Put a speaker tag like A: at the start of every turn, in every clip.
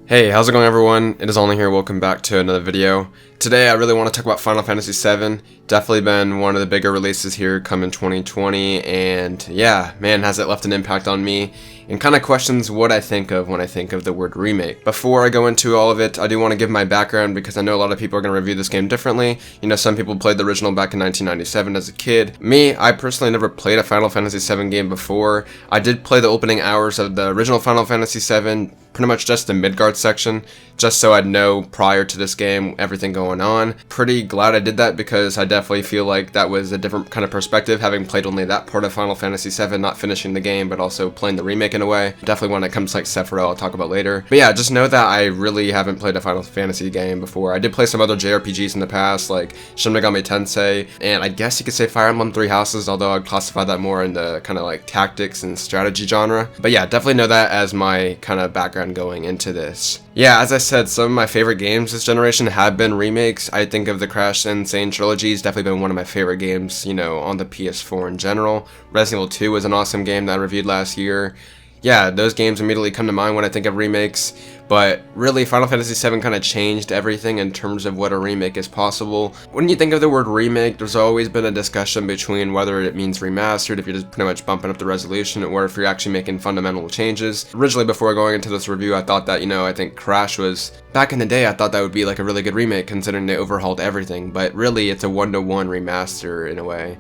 A: Hey, how's it going everyone? It is Only here, welcome back to another video. Today I really want to talk about Final Fantasy VII. Definitely been one of the bigger releases here coming 2020, and yeah, man, has it left an impact on me, and kind of questions what I think of when I think of the word remake. Before I go into all of it, I do want to give my background because I know a lot of people are going to review this game differently. You know, some people played the original back in 1997 as a kid. Me, I personally never played a Final Fantasy VII game before. I did play the opening hours of the original Final Fantasy VII, pretty much just the Midgar section, just so I'd know prior to this game everything going on. Pretty glad I did that because I definitely feel like that was a different kind of perspective, having played only that part of Final Fantasy VII, not finishing the game but also playing the remake in a way. Definitely when it comes to like Sephiroth, I'll talk about later. But yeah, just know that I really haven't played a Final Fantasy game before. I did play some other JRPGs in the past, like Shin Megami Tensei, and I guess you could say Fire Emblem Three Houses, although I'd classify that more in the kind of like tactics and strategy genre. But yeah, definitely know that as my kind of background going into this. Yeah, as I said, some of my favorite games this generation have been remakes. I think of the Crash and Insane trilogy has definitely been one of my favorite games, you know, on the PS4 in general. Resident Evil 2 was an awesome game that I reviewed last year. Yeah, those games immediately come to mind when I think of remakes, but really Final Fantasy VII kind of changed everything in terms of what a remake is possible. When you think of the word remake, there's always been a discussion between whether it means remastered, if you're just pretty much bumping up the resolution, or if you're actually making fundamental changes. Originally, before going into this review, I thought that, I think Crash was, back in the day, I thought that would be like a really good remake considering they overhauled everything, but really it's a one-to-one remaster in a way.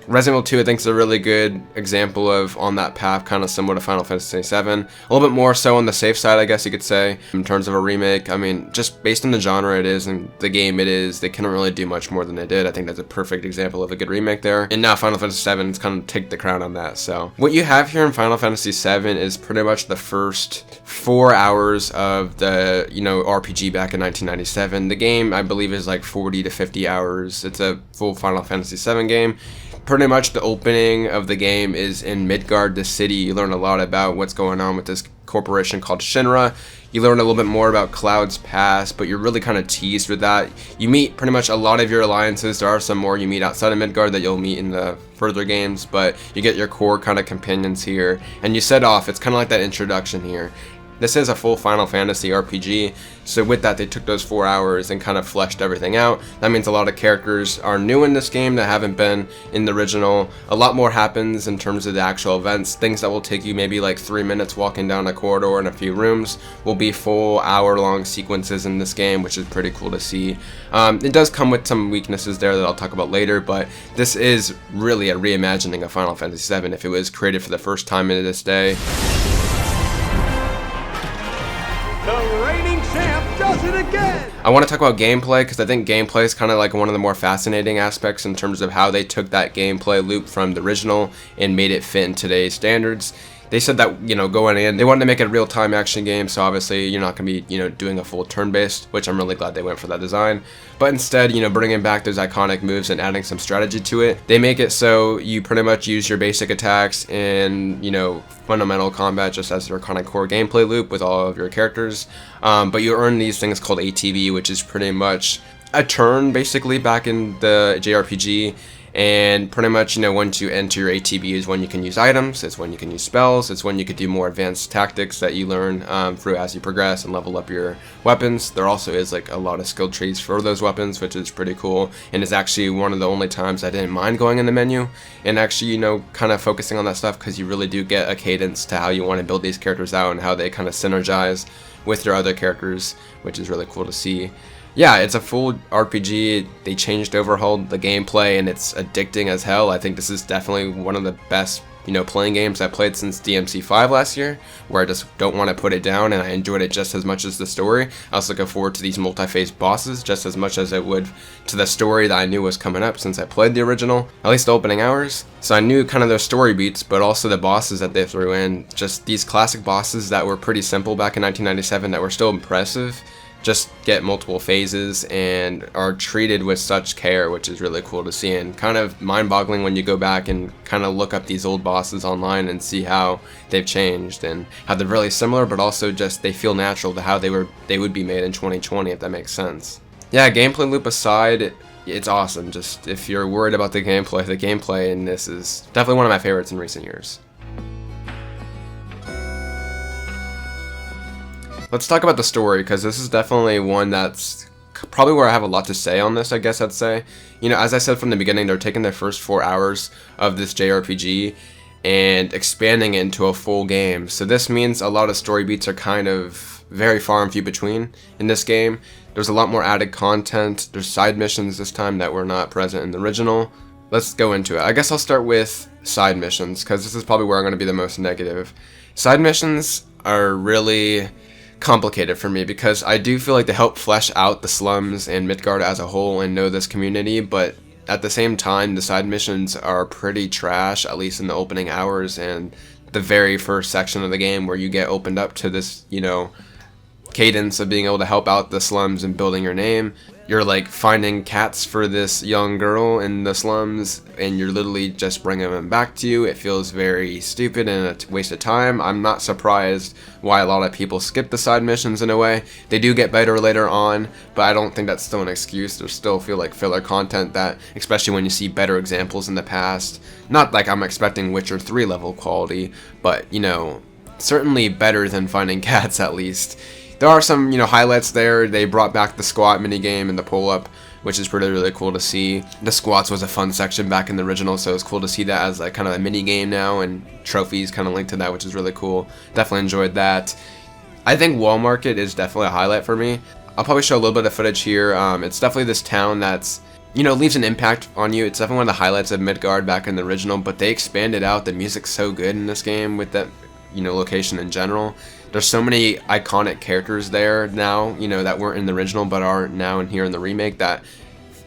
A: Resident Evil 2 I think is a really good example of on that path, kind of similar to Final Fantasy VII. A little bit more so on the safe side, I guess you could say, in terms of a remake. I mean, just based on the genre it is and the game it is, they couldn't really do much more than they did. I think that's a perfect example of a good remake there. And now Final Fantasy VII has kind of taken the crown on that. So what you have here in Final Fantasy VII is pretty much the first 4 hours of the, RPG back in 1997. The game, I believe, is like 40 to 50 hours. It's a full Final Fantasy VII game. Pretty much the opening of the game is in Midgar, the city. You learn a lot about what's going on with this corporation called Shinra. You learn a little bit more about Cloud's past, but you're really kind of teased with that. You meet pretty much a lot of your alliances. There are some more you meet outside of Midgar that you'll meet in the further games, but you get your core kind of companions here. And you set off, it's kind of like that introduction here. This is a full Final Fantasy RPG, so with that they took those 4 hours and kind of fleshed everything out. That means a lot of characters are new in this game that haven't been in the original. A lot more happens in terms of the actual events. Things that will take you maybe like 3 minutes walking down a corridor in a few rooms will be full hour-long sequences in this game, which is pretty cool to see. It does come with some weaknesses there that I'll talk about later, but this is really a reimagining of Final Fantasy VII if it was created for the first time in this day. I want to talk about gameplay because I think gameplay is kind of like one of the more fascinating aspects in terms of how they took that gameplay loop from the original and made it fit in today's standards. They said that, going in, they wanted to make it a real-time action game, so obviously you're not going to be, doing a full turn-based, which I'm really glad they went for that design. But instead, bringing back those iconic moves and adding some strategy to it, they make it so you pretty much use your basic attacks in, fundamental combat just as their kind of core gameplay loop with all of your characters. But you earn these things called ATB, which is pretty much a turn, basically, back in the JRPG. And pretty much, once you enter your ATB is when you can use items, it's when you can use spells, it's when you could do more advanced tactics that you learn through as you progress and level up your weapons. There also is like a lot of skill trees for those weapons, which is pretty cool, and it's actually one of the only times I didn't mind going in the menu and actually, kind of focusing on that stuff, because you really do get a cadence to how you want to build these characters out and how they kind of synergize with your other characters, which is really cool to see. Yeah, it's a full RPG. They overhauled the gameplay, and it's addicting as hell. I think this is definitely one of the best, playing games I played since DMC5 last year, where I just don't want to put it down, and I enjoyed it just as much as the story. I was looking forward to these multi-phase bosses just as much as I would to the story that I knew was coming up since I played the original, at least the opening hours. So I knew kind of those story beats, but also the bosses that they threw in. Just these classic bosses that were pretty simple back in 1997 that were still impressive. Just get multiple phases and are treated with such care, which is really cool to see, and kind of mind-boggling when you go back and kind of look up these old bosses online and see how they've changed and how they're really similar, but also just they feel natural to how they would be made in 2020, if that makes sense. Yeah, gameplay loop aside, it's awesome. Just if you're worried about the gameplay in this is definitely one of my favorites in recent years. Let's talk about the story, because this is definitely one that's probably where I have a lot to say on this, I guess I'd say. You know, as I said from the beginning, they're taking their first 4 hours of this JRPG and expanding it into a full game. So this means a lot of story beats are kind of very far and few between in this game. There's a lot more added content. There's side missions this time that were not present in the original. Let's go into it. I guess I'll start with side missions, because this is probably where I'm going to be the most negative. Side missions are really complicated for me, because I do feel like they help flesh out the slums and Midgar as a whole and know this community, but at the same time the side missions are pretty trash, at least in the opening hours and the very first section of the game, where you get opened up to this, you know, cadence of being able to help out the slums and building your name. You're like finding cats for this young girl in the slums, and you're literally just bringing them back to you. It feels very stupid and a waste of time. I'm not surprised why a lot of people skip the side missions in a way. They do get better later on, but I don't think that's still an excuse. There still feel like filler content that, especially when you see better examples in the past. Not like I'm expecting Witcher 3 level quality, but, you know, certainly better than finding cats at least. There are some, you know, highlights there. They brought back the squat minigame and the pull-up, which is really cool to see. The squats was a fun section back in the original, so it's cool to see that as like kind of a minigame now, and trophies kind of linked to that, which is really cool. Definitely enjoyed that. I think Wall Market is definitely a highlight for me. I'll probably show a little bit of footage here. It's definitely this town that's, you know, leaves an impact on you. It's definitely one of the highlights of Midgard back in the original, but they expanded out. The music's so good in this game with that, you know, location in general. There's so many iconic characters there now, you know, that weren't in the original but are now in here in the remake, that,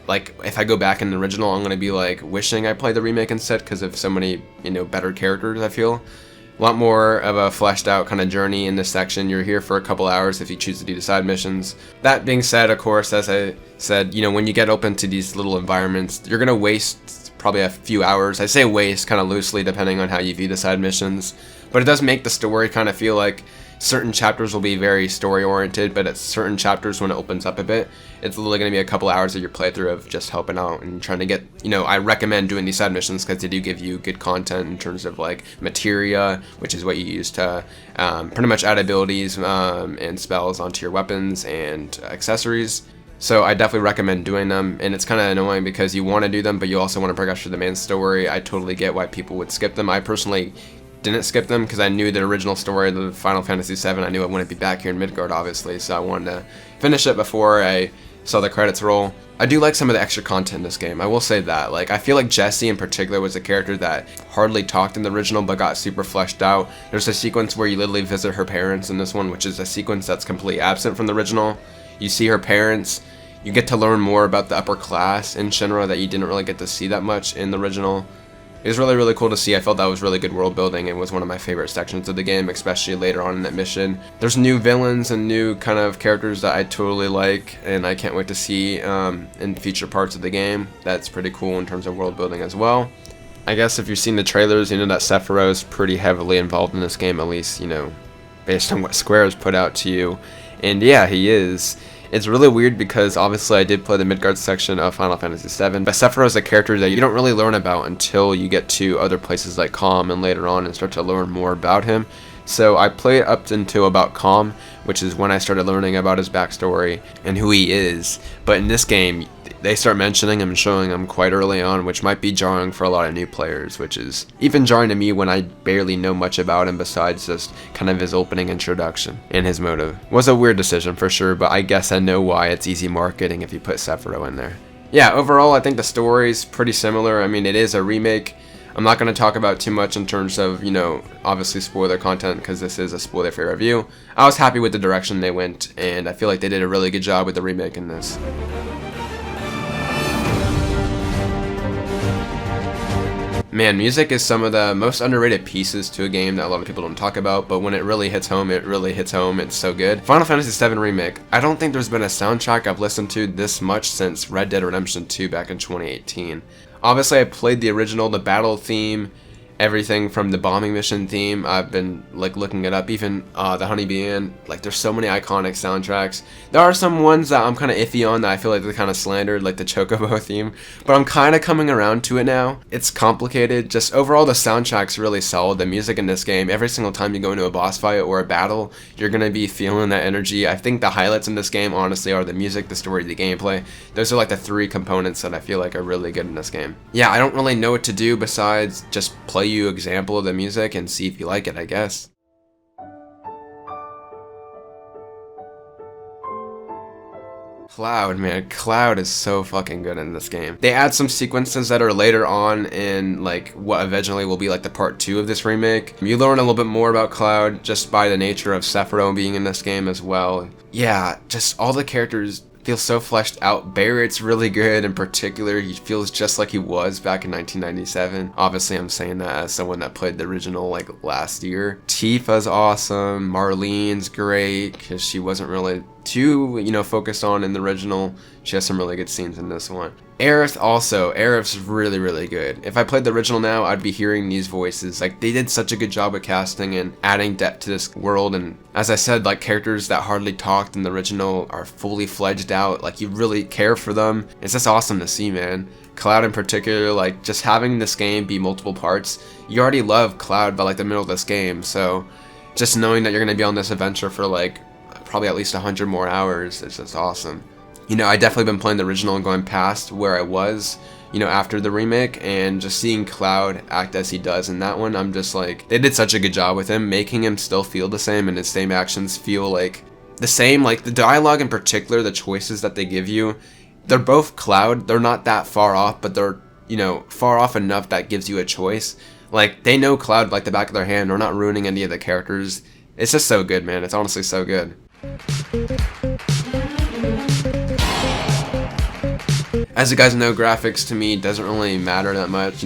A: like, if I go back in the original, I'm going to be, like, wishing I played the remake instead, because of so many, you know, better characters, I feel. A lot more of a fleshed out kind of journey in this section. You're here for a couple hours if you choose to do the side missions. That being said, of course, as I said, you know, when you get open to these little environments, you're going to waste probably a few hours. I say waste kind of loosely depending on how you view the side missions, but it does make the story kind of feel like certain chapters will be very story oriented, but at certain chapters when it opens up a bit, it's literally going to be a couple hours of your playthrough of just helping out and trying to get, you know, I recommend doing these side missions because they do give you good content in terms of like materia, which is what you use to pretty much add abilities and spells onto your weapons and accessories. So I definitely recommend doing them, and it's kind of annoying because you want to do them, but you also want to progress through the main story. I totally get why people would skip them. I personally didn't skip them because I knew the original story of the Final Fantasy VII. I knew I wouldn't be back here in Midgard, obviously, so I wanted to finish it before I saw the credits roll. I do like some of the extra content in this game, I will say that. Like, I feel like Jessie in particular was a character that hardly talked in the original but got super fleshed out. There's a sequence where you literally visit her parents in this one, which is a sequence that's completely absent from the original. You see her parents, you get to learn more about the upper class in Shinra that you didn't really get to see that much in the original. It was really cool to see. I felt that was really good world building and was one of my favorite sections of the game, especially later on in that mission. There's new villains and new kind of characters that I totally like, and I can't wait to see in future parts of the game. That's pretty cool in terms of world building as well. I guess if you've seen the trailers, you know that Sephiroth is pretty heavily involved in this game, at least, you know, based on what Square has put out to you. And yeah, he is. It's really weird because obviously I did play the Midgard section of Final Fantasy VII, but Sephiroth is a character that you don't really learn about until you get to other places like Kalm and later on and start to learn more about him. So I played up until about Kalm, which is when I started learning about his backstory and who he is. But in this game, they start mentioning him and showing him quite early on, which might be jarring for a lot of new players, which is even jarring to me when I barely know much about him besides just kind of his opening introduction and his motive. Was a weird decision for sure, but I guess I know why. It's easy marketing if you put Sephiroth in there. Yeah, overall I think the story's pretty similar. I mean, it is a remake. I'm not going to talk about too much in terms of, you know, obviously spoiler content because this is a spoiler-free review. I was happy with the direction they went, and I feel like they did a really good job with the remake in this. Man, music is some of the most underrated pieces to a game that a lot of people don't talk about, but when it really hits home, it really hits home. It's so good. Final Fantasy VII Remake. I don't think there's been a soundtrack I've listened to this much since Red Dead Redemption 2 back in 2018. Obviously, I played the original, the battle theme, everything from the bombing mission theme. I've been like looking it up, even the Honeybee Inn. Like there's so many iconic soundtracks. There are some ones that I'm kind of iffy on that I feel like they're kind of slandered, like the Chocobo theme, but I'm kind of coming around to it now. It's complicated. Just overall the soundtrack's really solid. The music in this game, every single time you go into a boss fight or a battle, you're gonna be feeling that energy. I think the highlights in this game honestly are the music, the story, the gameplay. Those are like the three components that I feel like are really good in this game. Yeah, I don't really know what to do besides just play you example of the music and see if you like it, I guess. Cloud, man, Cloud is so fucking good in this game. They add some sequences that are later on in like what eventually will be like the part 2 of this remake. You learn a little bit more about Cloud just by the nature of Sephiroth being in this game as well. Yeah, just all the characters feels so fleshed out. Barrett's really good. In particular, he feels just like he was back in 1997. Obviously, I'm saying that as someone that played the original like last year. Tifa's awesome. Marlene's great because she wasn't really too, focused on in the original. She has some really good scenes in this one. Aerith also. Aerith's really, really good. If I played the original now, I'd be hearing these voices. Like, they did such a good job of casting and adding depth to this world. And as I said, like, characters that hardly talked in the original are fully fledged out. Like, you really care for them. It's just awesome to see, man. Cloud in particular, like, just having this game be multiple parts. You already love Cloud by, like, the middle of this game. So, just knowing that you're going to be on this adventure for, like, probably at least 100 more hours, it's just awesome. I definitely been playing the original and going past where I was, after the remake, and just seeing Cloud act as he does in that one, I'm just like, they did such a good job with him, making him still feel the same and his same actions feel like the same. Like the dialogue in particular, the choices that they give you, they're both Cloud. They're not that far off, but they're, far off enough that gives you a choice. Like, they know Cloud like the back of their hand. They're not ruining any of the characters. It's just so good, man. It's honestly so good. As you guys know, graphics to me doesn't really matter that much.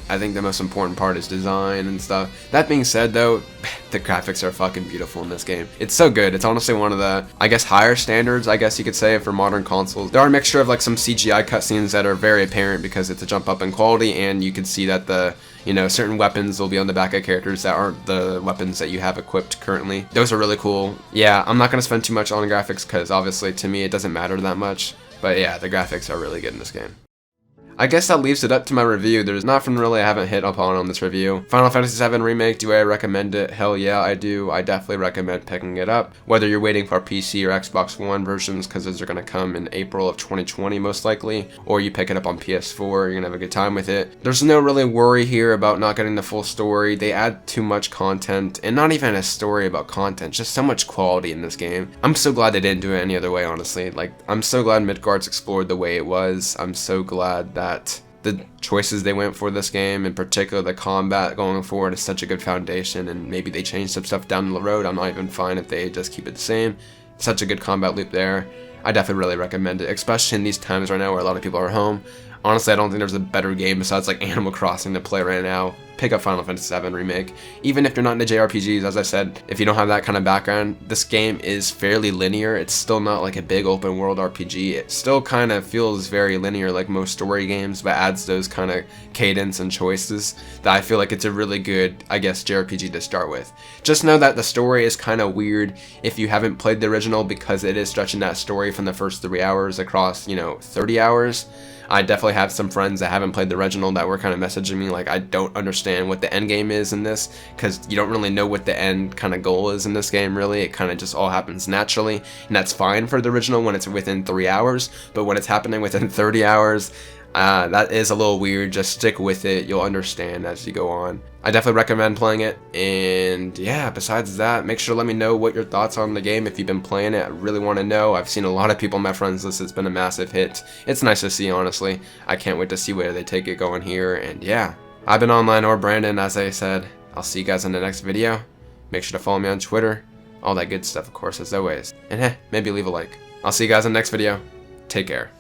A: I think the most important part is design and stuff. That being said though, the graphics are fucking beautiful in this game. It's so good. It's honestly one of the, higher standards, you could say, for modern consoles. There are a mixture of like some CGI cutscenes that are very apparent because it's a jump up in quality, and you can see that the, certain weapons will be on the back of characters that aren't the weapons that you have equipped currently. Those are really cool. Yeah, I'm not going to spend too much on graphics because obviously to me it doesn't matter that much. But yeah, the graphics are really good in this game. I guess that leaves it up to my review. There's nothing really I haven't hit upon on this review. Final Fantasy VII Remake, do I recommend it? Hell yeah, I do. I definitely recommend picking it up. Whether you're waiting for PC or Xbox One versions, because those are going to come in April of 2020 most likely, or you pick it up on PS4, you're going to have a good time with it. There's no really worry here about not getting the full story. They add too much content, and not even a story about content, just so much quality in this game. I'm so glad they didn't do it any other way, honestly. Like, I'm so glad Midgard's explored the way it was. I'm so glad that the choices they went for this game, in particular the combat going forward, is such a good foundation, and maybe they change some stuff down the road. I'm not even fine if they just keep it the same. Such a good combat loop there. I definitely really recommend it, especially in these times right now where a lot of people are home. Honestly, I don't think there's a better game besides like Animal Crossing to play right now. Pick up Final Fantasy VII Remake. Even if you're not into JRPGs, as I said, if you don't have that kind of background, this game is fairly linear. It's still not like a big open world RPG. It still kind of feels very linear like most story games, but adds those kind of cadence and choices that I feel like it's a really good, JRPG to start with. Just know that the story is kind of weird if you haven't played the original, because it is stretching that story from the first 3 hours across, 30 hours. I definitely have some friends that haven't played the original that were kind of messaging me like, I don't understand what the end game is in this, because you don't really know what the end kind of goal is in this game, really. It kind of just all happens naturally, and that's fine for the original when it's within 3 hours, but when it's happening within 30 hours, that is a little weird. Just stick with it. You'll understand as you go on. I definitely recommend playing it. And yeah, besides that, make sure to let me know what your thoughts are on the game if you've been playing it. I really want to know. I've seen a lot of people on my friends list. It's been a massive hit. It's nice to see, honestly. I can't wait to see where they take it going here. And yeah, I've been Online or Brandon, as I said. I'll see you guys in the next video. Make sure to follow me on Twitter. All that good stuff, of course, as always. And maybe leave a like. I'll see you guys in the next video. Take care.